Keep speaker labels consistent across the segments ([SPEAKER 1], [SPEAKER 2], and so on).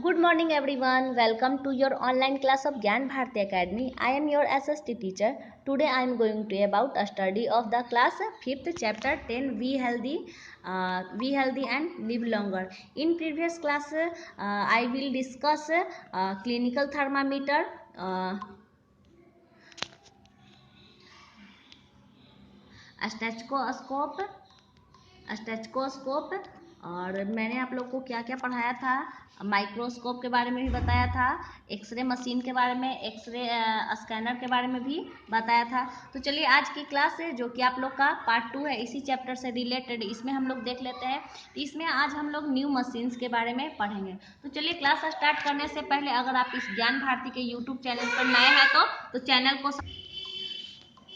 [SPEAKER 1] Good morning everyone. Welcome to your online class of Gyan Bharati Academy. I am your SST teacher. Today I am going to about a study of the class 5th chapter 10 Be healthy and live longer. In previous class I will discuss clinical thermometer, stethoscope और मैंने आप लोग को क्या क्या पढ़ाया था। Microscope के बारे में भी बताया था, एक्सरे मशीन के बारे में, एक्सरे स्कैनर के बारे में भी बताया था। तो चलिए आज की क्लास है जो कि आप लोग का पार्ट 2 है, इसी चैप्टर से रिलेटेड इसमें हम लोग देख लेते हैं। इसमें आज हम लोग न्यू मशीन्स के बारे में पढ़ेंगे। तो चलिए क्लास स्टार्ट करने से पहले अगर आप इस ज्ञान भारती के यूट्यूब चैनल पर नए हैं तो चैनल को।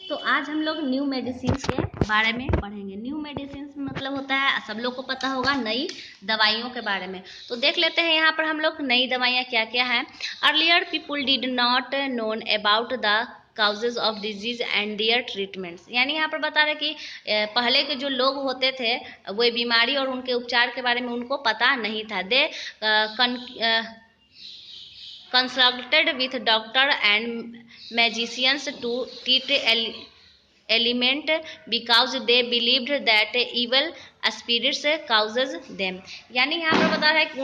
[SPEAKER 1] तो आज हम लोग न्यू मेडिसिन के बारे में पढ़ेंगे। न्यू मेडिसिन मतलब होता है, सब लोग को पता होगा, नई दवाइयों के बारे में। तो देख लेते हैं यहाँ पर हम लोग नई दवाइयाँ क्या क्या हैं। Earlier people did not known about the causes of disease and their treatments. यानी यहाँ पर बता रहे कि पहले के जो लोग होते थे वो बीमारी और उनके उपचार के बारे में उनको पता नहीं था। दे consulted with doctor and magicians to treat element because they believed that evil spirits causes them। यानी यहाँ पर बता रहा है कि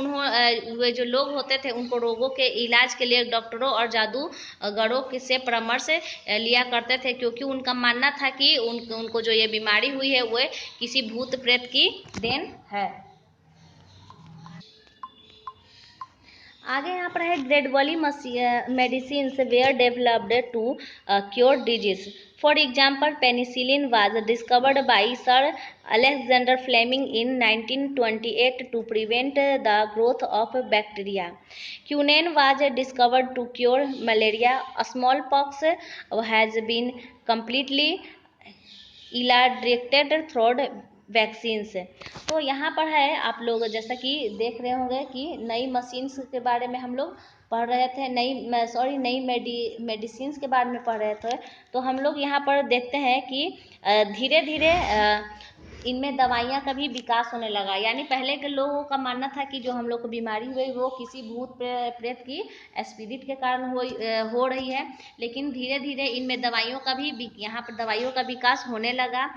[SPEAKER 1] वे जो लोग होते थे उनको रोगों के इलाज के लिए डॉक्टरों और जादूगरों से परामर्श लिया करते थे, क्योंकि उनका मानना था कि उनको जो ये बीमारी हुई है वो किसी भूत प्रेत की देन है। आगे यहाँ पर है gradually medicine were developed to cure disease. For example penicillin was discovered by sir Alexander Fleming in 1928 to prevent the growth of bacteria. Quinine was discovered to cure malaria. Smallpox has been completely eradicated through vaccines. तो यहाँ पर है, आप लोग जैसा कि देख रहे होंगे कि नई मशीन्स के बारे में हम लोग पढ़ रहे थे, नई मेडिसिन्स के बारे में पढ़ रहे थे। तो हम लोग यहाँ पर देखते हैं कि धीरे धीरे इनमें दवाइयाँ का भी विकास होने लगा। यानी पहले के लोगों का मानना था कि जो हम लोग को बीमारी हुई वो किसी भूत प्रेत की स्पिरिट के कारण हो रही है, लेकिन धीरे धीरे इनमें दवाइयों का भी यहाँ पर दवाइयों का विकास होने लगा।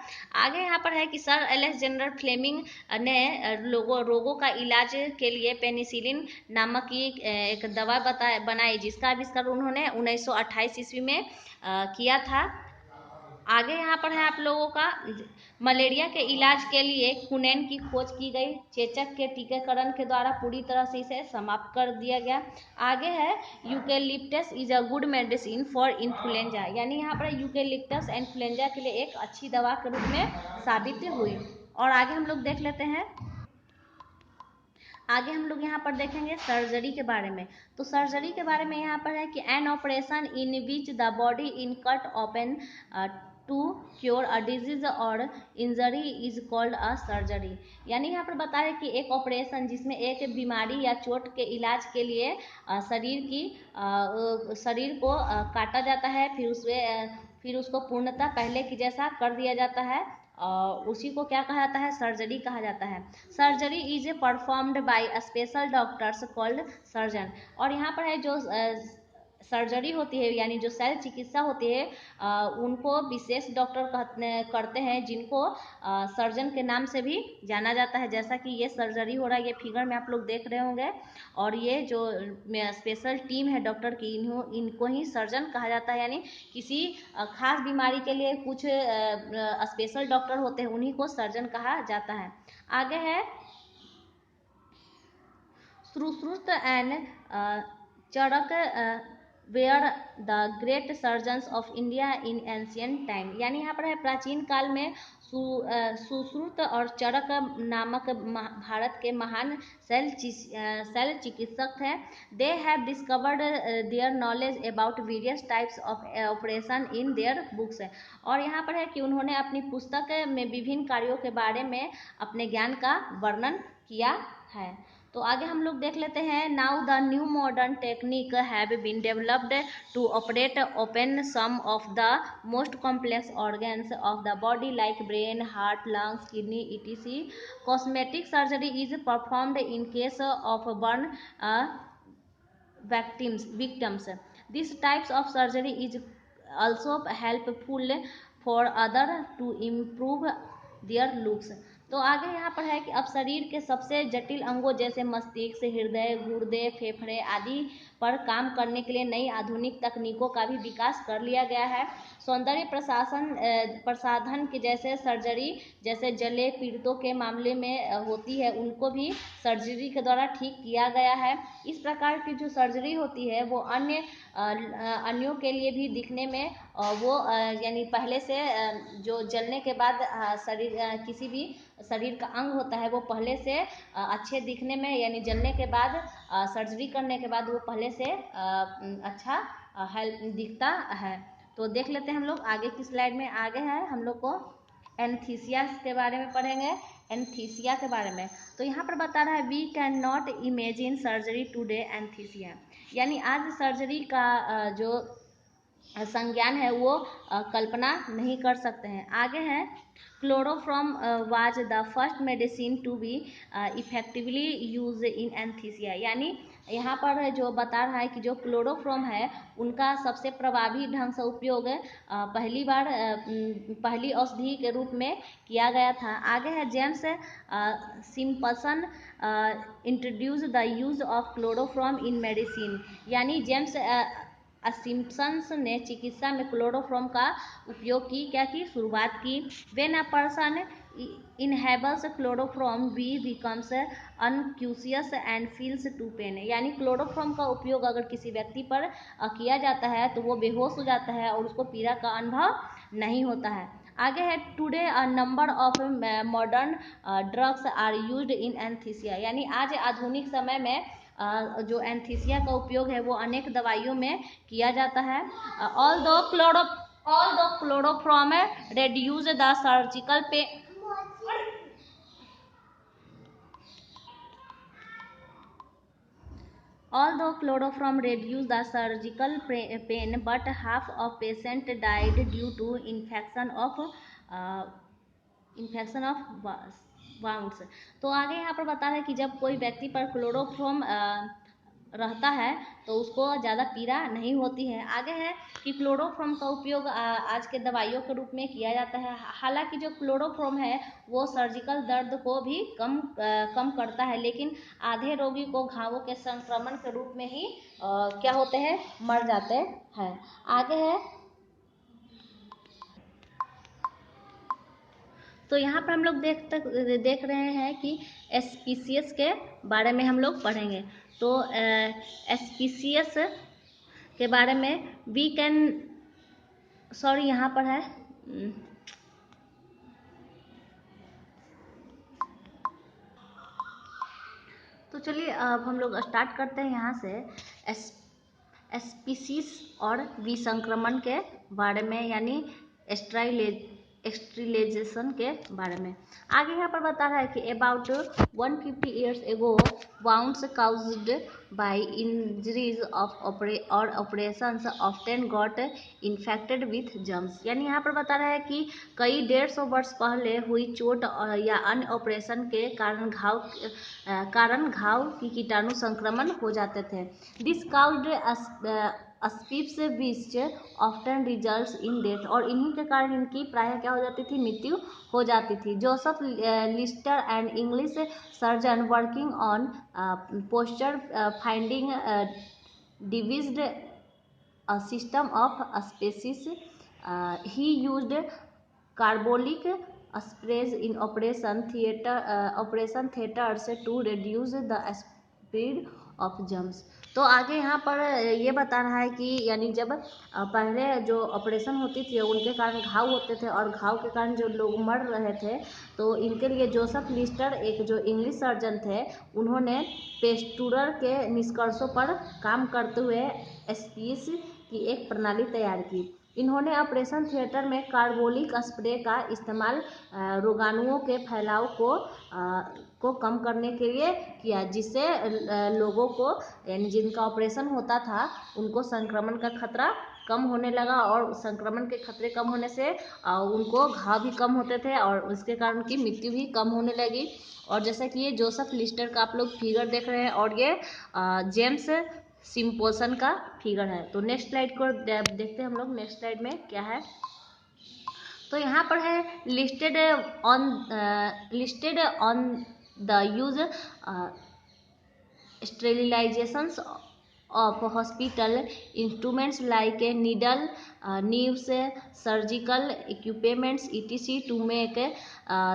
[SPEAKER 1] आगे यहाँ पर है कि सर अलेक्जेंडर फ्लेमिंग ने रोगों का इलाज के लिए पेनिसिलिन नामक की एक दवा बनाई, जिसका आविष्कार उन्होंने 1928 ईस्वी में किया था। आगे यहाँ पर है आप लोगों का मलेरिया के इलाज के लिए कुनैन की खोज की गई। चेचक के टीकाकरण के द्वारा पूरी तरह से इसे समाप्त कर दिया गया। आगे है eucalyptus is a good medicine for influenza. यानी यहाँ पर यूकेलिप्टस इन्फ्लुएंजा के लिए एक अच्छी दवा के रूप में साबित हुई। और आगे हम लोग देख लेते हैं, आगे हम लोग यहाँ पर देखेंगे सर्जरी के बारे में। तो सर्जरी के बारे में यहाँ पर है कि an operation in which the body in cut open to cure a disease और injury is called a surgery. यानी यहाँ पर बता रहे कि एक ऑपरेशन जिसमें एक बीमारी या चोट के इलाज के लिए शरीर को काटा जाता है, फिर उसको पूर्णतः पहले की जैसा कर दिया जाता है, उसी को क्या कहा जाता है, सर्जरी कहा जाता है। Surgery is performed by special doctors called surgeon. और यहाँ पर है जो सर्जरी होती है यानी जो शल्य चिकित्सा होती है उनको विशेष डॉक्टर करते हैं, जिनको सर्जन के नाम से भी जाना जाता है। जैसा कि ये सर्जरी हो रहा है, ये फिगर में आप लोग देख रहे होंगे, और ये जो स्पेशल टीम है डॉक्टर की, इनको ही सर्जन कहा जाता है। यानी किसी खास बीमारी के लिए कुछ स्पेशल डॉक्टर होते हैं, उन्हीं को सर्जन कहा जाता है। आगे है Sushruta and Charaka were the great surgeons of India in ancient time. यानी यहाँ पर है प्राचीन काल में सुश्रुत और चरक नामक भारत के महान शल्य चिकित्सक थे। They have discovered their knowledge about various types of operation in their books. और यहाँ पर है कि उन्होंने अपनी पुस्तक में विभिन्न कार्यों के बारे में अपने ज्ञान का वर्णन किया है। तो आगे हम लोग देख लेते हैं, now the new modern technique have been developed to operate open some of the most complex organs of the body like brain, heart, lungs, kidney etc. Cosmetic surgery is performed in case of burn victims. These types of surgery is also helpful for other to improve their looks. तो आगे यहाँ पर है कि अब शरीर के सबसे जटिल अंगों जैसे मस्तिष्क, हृदय, गुर्दे, फेफड़े आदि पर काम करने के लिए नई आधुनिक तकनीकों का भी विकास कर लिया गया है। सौंदर्य प्रसाधन के जैसे सर्जरी, जैसे जले पीड़ितों के मामले में होती है, उनको भी सर्जरी के द्वारा ठीक किया गया है। इस प्रकार की जो सर्जरी होती है वो अन्यों के लिए भी दिखने में वो यानी पहले से जो जलने के बाद शरीर किसी भी शरीर का अंग होता है वो पहले से अच्छे दिखने में, यानी जलने के बाद सर्जरी करने के बाद वो पहले से अच्छा हेल्प दिखता है। तो देख लेते हैं हम लोग आगे की स्लाइड में। आगे है हम लोग को एनेस्थीसिया के बारे में पढ़ेंगे, एनेस्थीसिया के बारे में। तो यहाँ पर बता रहा है we can not imagine surgery today anaesthesia, यानी आज सर्जरी का जो संज्ञान है वो कल्पना नहीं कर सकते हैं। आगे है chloroform was the first medicine to be effectively use in anaesthesia, यानी यहाँ पर जो बता रहा है कि जो क्लोरोफॉर्म है उनका सबसे प्रभावी ढंग से उपयोग पहली औषधि के रूप में किया गया था। आगे है James Simpson introduce the use of chloroform in medicine, यानी जेम्स सिम्पसन्स ने चिकित्सा में क्लोरोफॉर्म का उपयोग की शुरुआत की। When a person inhales chloroform we becomes unconscious and feels to pain, यानी क्लोरोफॉर्म का उपयोग अगर किसी व्यक्ति पर किया जाता है तो वो बेहोश हो जाता है और उसको पीड़ा का अनुभव नहीं होता है। आगे है today a number of modern drugs are used in anaesthesia, यानी आज आधुनिक समय में जो एनेस्थीसिया का उपयोग है वो अनेक दवाइयों में किया जाता है। Although chloroform reduce the surgical pain, although chloroform reduced the surgical pain, but half of patients died due to infection of wounds। तो आगे यहाँ पर बता रहे हैं कि जब कोई व्यक्ति पर क्लोरोफॉर्म रहता है तो उसको ज़्यादा पीड़ा नहीं होती है। आगे है कि क्लोरोफॉर्म का उपयोग आज के दवाइयों के रूप में किया जाता है। हालांकि जो क्लोरोफॉर्म है वो सर्जिकल दर्द को भी कम करता है, लेकिन आधे रोगी को घावों के संक्रमण के रूप में ही क्या होते हैं, मर जाते हैं। आगे है तो यहाँ पर हम लोग देख रहे हैं कि एस्पीसियस के बारे में हम लोग पढ़ेंगे। तो एस्पीसियस के बारे में वी कैन यहाँ पर है तो चलिए अब हम लोग स्टार्ट करते हैं यहाँ से एस्पीसीस और विसंक्रमण के बारे में, यानी स्टेरिलाइजेशन के बारे में। आगे यहाँ पर बता रहा है कि about 150 years ago wounds caused by injuries of operations often got infected with germs, यानी यहाँ पर बता रहा है कि कई 150 वर्ष पहले हुई चोट या अन्य ऑपरेशन के कारण घाव की कीटाणु संक्रमण हो जाते थे। This caused sepsis which often results in death, और इन्हीं के कारण इनकी प्रायः क्या हो जाती थी, मृत्यु हो जाती थी। Joseph Lister and English surgeon working on Pasteur finding devised a system of species. He used carbolic sprays in operation theaters to reduce the spread of germs। तो आगे यहाँ पर ये बता रहा है कि यानी जब पहले जो ऑपरेशन होती थी उनके कारण घाव होते थे और घाव के कारण जो लोग मर रहे थे, तो इनके लिए जोसेफ लिस्टर एक जो इंग्लिश सर्जन थे उन्होंने पेस्टुरर के निष्कर्षों पर काम करते हुए स्पीस की एक प्रणाली तैयार की। इन्होंने ऑपरेशन थिएटर में कार्बोलिक स्प्रे का इस्तेमाल रोगाणुओं के फैलाव को कम करने के लिए किया, जिससे लोगों को यानी जिनका ऑपरेशन होता था उनको संक्रमण का खतरा कम होने लगा, और संक्रमण के खतरे कम होने से उनको घाव भी कम होते थे और उसके कारण उनकी मृत्यु भी कम होने लगी। और जैसा कि ये जोसेफ लिस्टर का आप लोग फिगर देख रहे हैं, और ये जेम्स सिम्पोसन का फिगर है। तो नेक्स्ट स्लाइड को देखते हैं हम लोग, नेक्स्ट स्लाइड में क्या है। तो यहाँ पर है listed on the use sterilizations of hospital instruments like a needle, needles, surgical equipments, etc. to make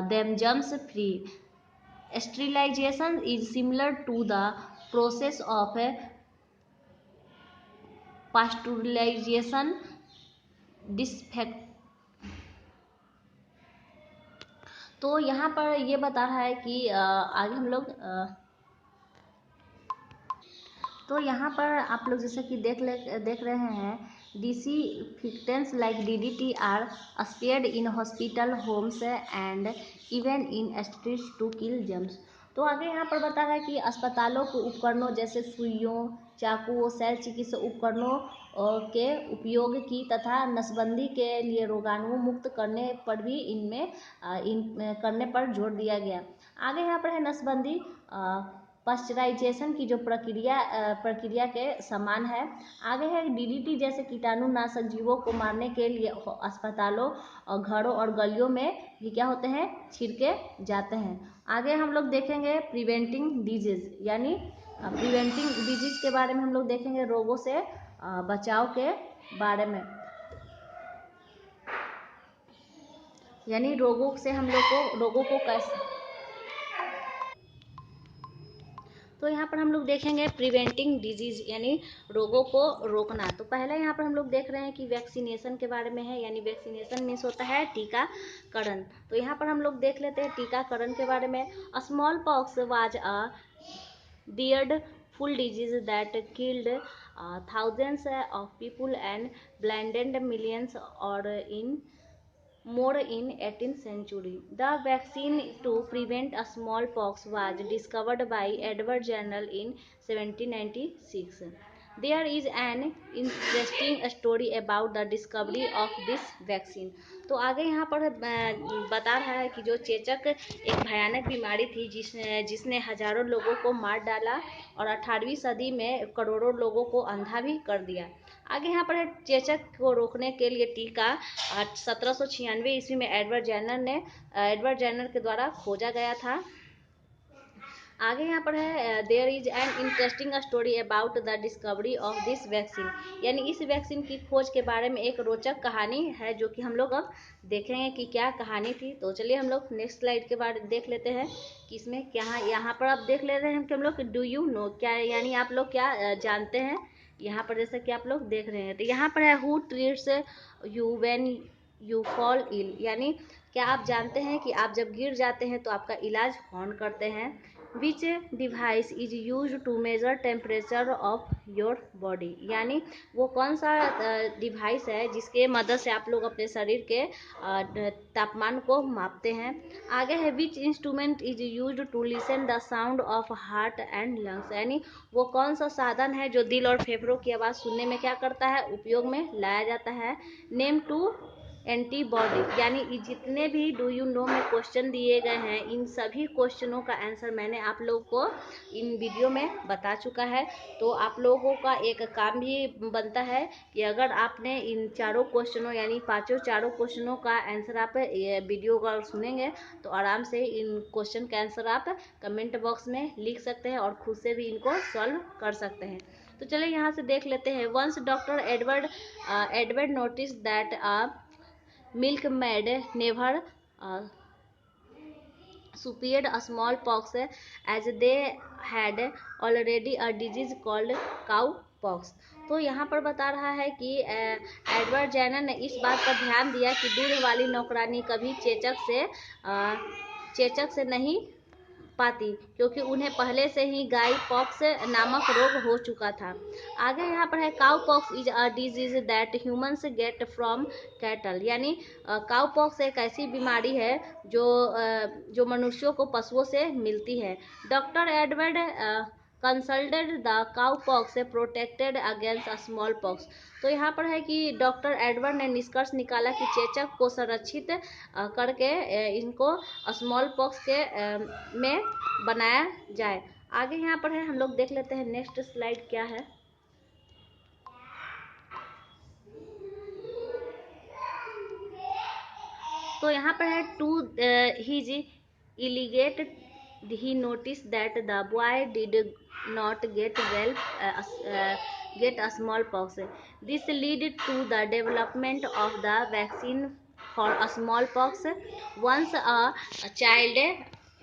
[SPEAKER 1] them germs free. Sterilization is similar to the process of pasteurization. डिसफेक्ट तो यहाँ पर ये बता रहा है कि आगे हम लोग तो यहाँ पर आप लोग जैसे कि देख रहे हैं, disinfectants like DDT are spread in hospital, homes and even in streets to kill germs. तो आगे यहाँ पर बता रहा है कि अस्पतालों के उपकरणों जैसे सुइयों, चाकू, शल्य चिकित्सा उपकरणों के उपयोग की तथा नसबंदी के लिए रोगाणु मुक्त करने पर भी करने पर जोर दिया गया। आगे यहाँ पर है नसबंदी पाश्चराइजेशन की जो प्रक्रिया के समान है। आगे है DDT जैसे कीटाणुनाशक जीवों को मारने के लिए अस्पतालों और घरों और गलियों में भी क्या होते हैं, छिड़के जाते हैं। आगे हम लोग देखेंगे प्रिवेंटिंग डिजीज, यानी प्रिवेंटिंग डिजीज के बारे में हम लोग देखेंगे, रोगों से बचाव के बारे में, यानी रोगों से हम लोग को रोगों को कैसे। तो यहाँ पर हम लोग देखेंगे प्रिवेंटिंग डिजीज यानी रोगों को रोकना। तो पहले यहाँ पर हम लोग देख रहे हैं कि वैक्सीनेशन के बारे में है, यानी वैक्सीनेशन मीन्स होता है टीकाकरण। तो यहाँ पर हम लोग देख लेते हैं टीकाकरण के बारे में। Small pox was a dreadful disease that killed thousands of people and blinded millions or in more in 18th century. The vaccine to prevent smallpox was discovered by Edward Jenner in 1796. There is an interesting story about the discovery of this vaccine. तो आगे यहाँ पर बता रहा है कि जो चेचक एक भयानक बीमारी थी जिसने हजारों लोगों को मार डाला और 18वीं सदी में करोड़ों लोगों को अंधा भी कर दिया। आगे यहाँ पर है चेचक को रोकने के लिए टीका 1796 ईस्वी में एडवर्ड जेनर के द्वारा खोजा गया था। आगे यहाँ पर है there is an interesting story about the discovery of this vaccine, यानी इस वैक्सीन की खोज के बारे में एक रोचक कहानी है जो कि हम लोग अब देखेंगे कि क्या कहानी थी। तो चलिए हम लोग नेक्स्ट स्लाइड के बारे में देख लेते हैं कि इसमें क्या, यहाँ पर आप देख ले रहे हैं कि हम लोग डू यू नो, क्या यानी आप लोग क्या जानते हैं। यहाँ पर जैसा कि आप लोग देख रहे हैं, तो यहाँ पर है who treats you when you fall ill, यानी क्या आप जानते हैं कि आप जब गिर जाते हैं तो आपका इलाज कौन करते हैं। Which device is use to measure temperature of your body, यानी वो कौन सा डिवाइस है जिसके मदद से आप लोग अपने शरीर के तापमान को मापते हैं। आगे है which instrument is use to listen the sound of heart and lungs, यानी वो कौन सा साधन है जो दिल और फेफड़ों की आवाज़ सुनने में क्या करता है, उपयोग में लाया जाता है। नेम टू एंटीबॉडी, यानी जितने भी डू यू नो में क्वेश्चन दिए गए हैं इन सभी क्वेश्चनों का आंसर मैंने आप लोगों को इन वीडियो में बता चुका है। तो आप लोगों का एक काम भी बनता है कि अगर आपने इन चारों क्वेश्चनों यानी चारों क्वेश्चनों का आंसर आप वीडियो का सुनेंगे तो आराम से इन क्वेश्चन का आंसर आप कमेंट बॉक्स में लिख सकते हैं और खुद से भी इनको सॉल्व कर सकते हैं। तो चलिए यहाँ से देख लेते हैं। Once doctor Edward notice that milkmaid never superior a smallpox as they had already a disease called cowpox। तो यहाँ पर बता रहा है कि एडवर्ड जेनर ने इस बात पर ध्यान दिया कि दूध वाली नौकरानी कभी चेचक से नहीं पाती क्योंकि उन्हें पहले से ही गाय पॉक्स नामक रोग हो चुका था। आगे यहाँ पर है cow pox is a disease that humans get from cattle, यानी काउ पॉक्स एक ऐसी बीमारी है जो मनुष्यों को पशुओं से मिलती है। Doctor Edward consulted the cow pox protected against small pox. तो यहाँ पर है कि डॉक्टर एडवर्ड ने निष्कर्ष निकाला कि चेचक को संरक्षित करके इनको स्मॉल पॉक्स के में बनाया जाए। आगे यहाँ पर है हम लोग देख लेते हैं नेक्स्ट स्लाइड क्या है। तो यहाँ पर है टू हिज इलीगेट he noticed that the boy did not get a smallpox. This led to the development of the vaccine for a smallpox. Once a child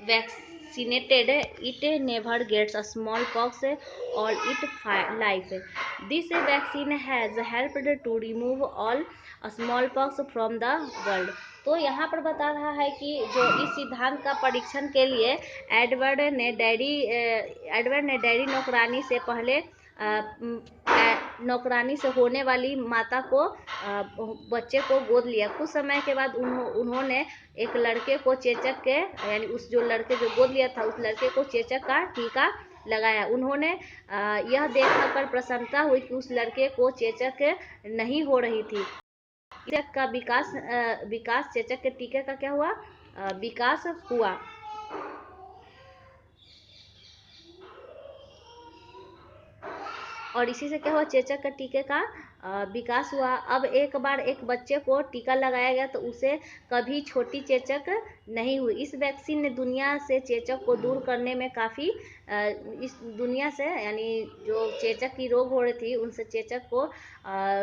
[SPEAKER 1] vaccinated, it never gets a smallpox all its life. This vaccine has helped to remove all smallpox from the world. तो यहाँ पर बता रहा है कि जो इस सिद्धांत का परीक्षण के लिए एडवर्ड ने डैडी नौकरानी से पहले नौकरानी से होने वाली माता को बच्चे को गोद लिया। कुछ समय के बाद उन्होंने एक लड़के को चेचक के यानी उस जो लड़के जो गोद लिया था उस लड़के को चेचक का टीका लगाया। उन्होंने यह देखकर प्रसन्नता हुई कि उस लड़के को चेचक नहीं हो रही थी। चेचक का विकास चेचक के टीके का क्या हुआ? विकास हुआ। और इसी से क्या हुआ? चेचक का टीके का विकास हुआ। अब एक बार एक बच्चे को टीका लगाया गया तो उसे कभी छोटी चेचक नहीं हुई। इस वैक्सीन ने दुनिया से चेचक को दूर करने में काफ़ी इस दुनिया से यानी जो चेचक की रोग हो रही थी उनसे चेचक को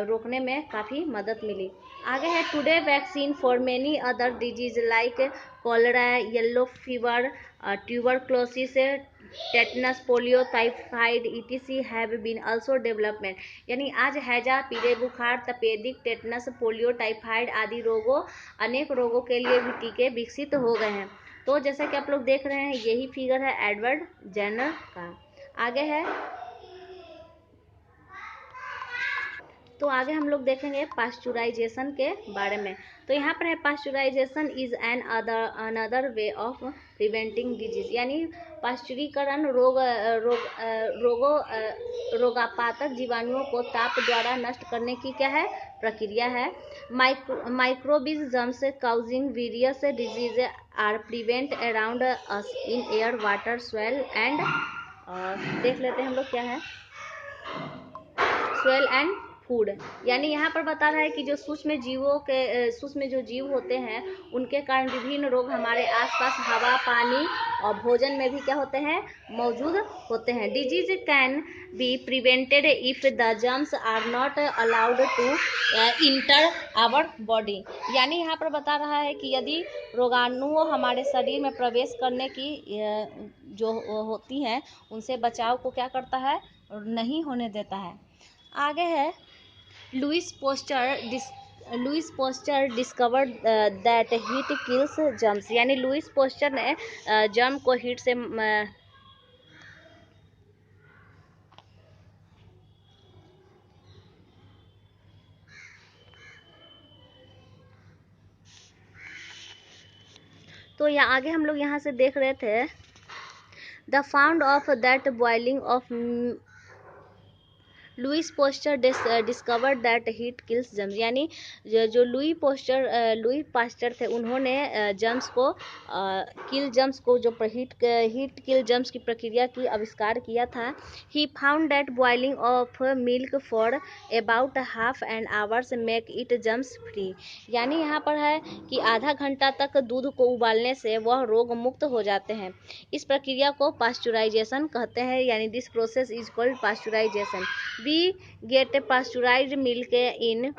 [SPEAKER 1] रोकने में काफ़ी मदद मिली। आगे है today vaccine for many other disease like cholera, yellow fever, tuberculosis, tetanus, polio, typhoid etc have been also development. यानी आज हैजा, पीले बुखार, तपेदिक, टेटनस, पोलियो, टाइफाइड आदि अनेक रोगों के लिए भी टीके विकसित हो गए हैं। तो जैसा कि आप लोग देख रहे हैं यही फिगर है एडवर्ड जेनर का। आगे है तो आगे हम लोग देखेंगे पास्चुराइजेशन के बारे में। तो यहाँ पर है pasteurisation is an another way of preventing disease. यानी पाश्चुरीकरण रोगापातक जीवाणुओं को ताप द्वारा नष्ट करने की क्या है? प्रक्रिया है। Microorganisms causing various disease are prevent around us in air, water, soil and देख लेते हैं हम लोग क्या है सॉइल एंड फूड। यानी यहाँ पर बता रहा है कि जो सूक्ष्म जो जीव होते हैं उनके कारण विभिन्न रोग हमारे आसपास हवा, पानी और भोजन में भी क्या होते हैं? मौजूद होते हैं। Disease can be prevented if the germs are not allowed to enter our body. यानी यहाँ पर बता रहा है कि यदि रोगाणु हमारे शरीर में प्रवेश करने की जो होती हैं उनसे बचाव को क्या करता है? नहीं होने देता है। आगे है Louis Pasteur discovered that heat kills germs. यानी लुइस पोस्टर ने जर्म को हीट से तो यहाँ आगे हम लोग यहाँ से देख रहे थे the found of that boiling of Louis Pasteur discovered that heat kills germs. यानी जो लुई पास्चर थे उन्होंने जर्म्स को किल जर्म्स को जो हीट किल जर्म्स की प्रक्रिया की आविष्कार किया था। He found that boiling of milk for about half an hours make it germs free. यानी यहाँ पर है कि आधा घंटा तक दूध को उबालने से वह रोग मुक्त हो जाते हैं। इस प्रक्रिया को पास्चुराइजेशन कहते हैं। यानी this process is called pasteurisation. We get pasteurized milk in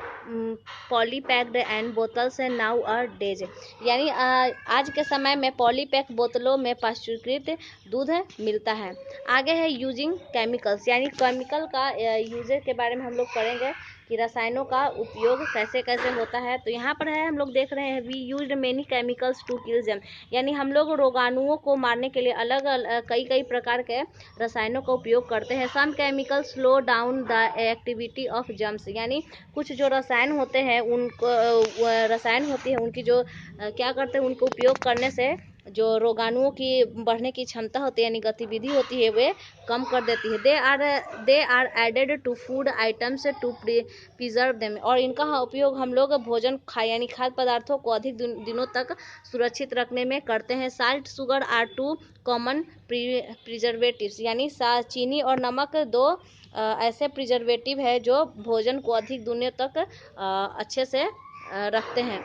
[SPEAKER 1] polypacked and bottles nowadays। यानी आज के समय में पॉलीपैक बोतलों में पाश्चुरीकृत दूध मिलता है। आगे है यूजिंग केमिकल्स। यानी केमिकल का यूजेज के बारे में हम लोग पढ़ेंगे कि रसायनों का उपयोग कैसे कैसे होता है। तो यहाँ पर है हम लोग देख रहे हैं we used many chemicals to kill germ. यानी हम लोग रोगाणुओं को मारने के लिए अलग अलग कई प्रकार के रसायनों का उपयोग करते हैं। Some chemicals slow down the activity of germs. यानी कुछ जो रसायन होते हैं उनकी जो क्या करते हैं उनको उपयोग करने से जो रोगाणुओं की बढ़ने की क्षमता होती है यानी गतिविधि होती है वे कम कर देती है। They are added to food items to preserve them. और इनका उपयोग हम लोग भोजन यानी खाद्य पदार्थों को अधिक दिनों तक सुरक्षित रखने में करते हैं। Salt, sugar are two common preservatives. यानी चीनी और नमक दो ऐसे प्रिजर्वेटिव है जो भोजन को अधिक दिनों तक अच्छे से रखते हैं।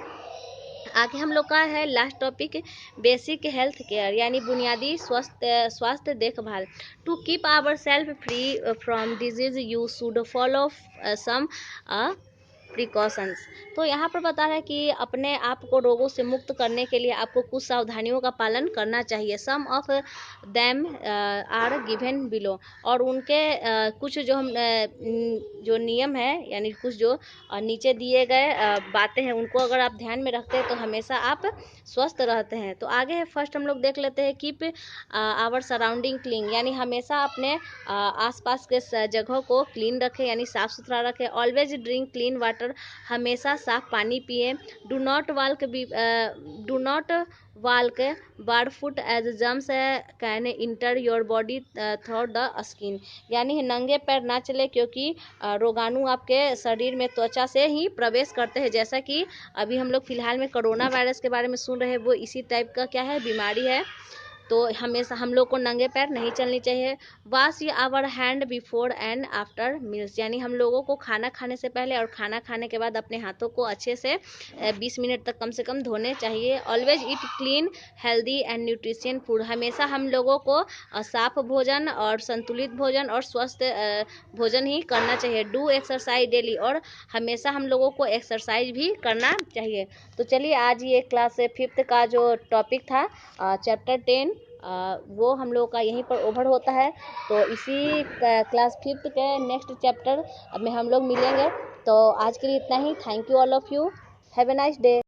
[SPEAKER 1] आगे हम लोग का है last topic, basic health care यानी बुनियादी स्वास्थ्य देखभाल। To keep our self free from disease you should follow some precautions. तो यहाँ पर बता रहा है कि अपने आप को रोगों से मुक्त करने के लिए आपको कुछ सावधानियों का पालन करना चाहिए। Some of them are given below, और उनके कुछ जो हम जो नियम है यानी कुछ जो नीचे दिए गए बातें हैं, उनको अगर आप ध्यान में रखते हैं तो हमेशा आप स्वस्थ रहते हैं। तो आगे है फर्स्ट हम लोग देख लेते हैं, कीप आवर सराउंडिंग क्लीन, यानी हमेशा अपने आसपास के जगहों को क्लीन रखें यानी साफ़ सुथरा रखें। ऑलवेज ड्रिंक क्लीन वाटर, हमेशा साफ पानी पिए। Do not walk barefoot as germs can enter your body through the skin, यानी नंगे पैर ना चले क्योंकि रोगाणु आपके शरीर में त्वचा से ही प्रवेश करते हैं। जैसा कि अभी हम लोग फिलहाल में कोरोना वायरस के बारे में सुन रहे हैं, वो इसी टाइप का क्या है, बीमारी है। तो हमेशा हम लोग को नंगे पैर नहीं चलनी चाहिए। Wash our hand before and after meals, यानी हम लोगों को खाना खाने से पहले और खाना खाने के बाद अपने हाथों को अच्छे से 20 मिनट तक कम से कम धोने चाहिए। Always eat clean healthy and nutrition food, हमेशा हम लोगों को साफ भोजन और संतुलित भोजन और स्वस्थ भोजन ही करना चाहिए। डू एक्सरसाइज डेली, और हमेशा हम लोगों को एक्सरसाइज भी करना चाहिए। तो चलिए आज ये क्लास 5th का जो टॉपिक था चैप्टर 10 वो हम लोग का यहीं पर ओवर होता है। तो इसी क्लास 5th के नेक्स्ट चैप्टर में हम लोग मिलेंगे। तो आज के लिए इतना ही। Thank you all of you, have a nice day.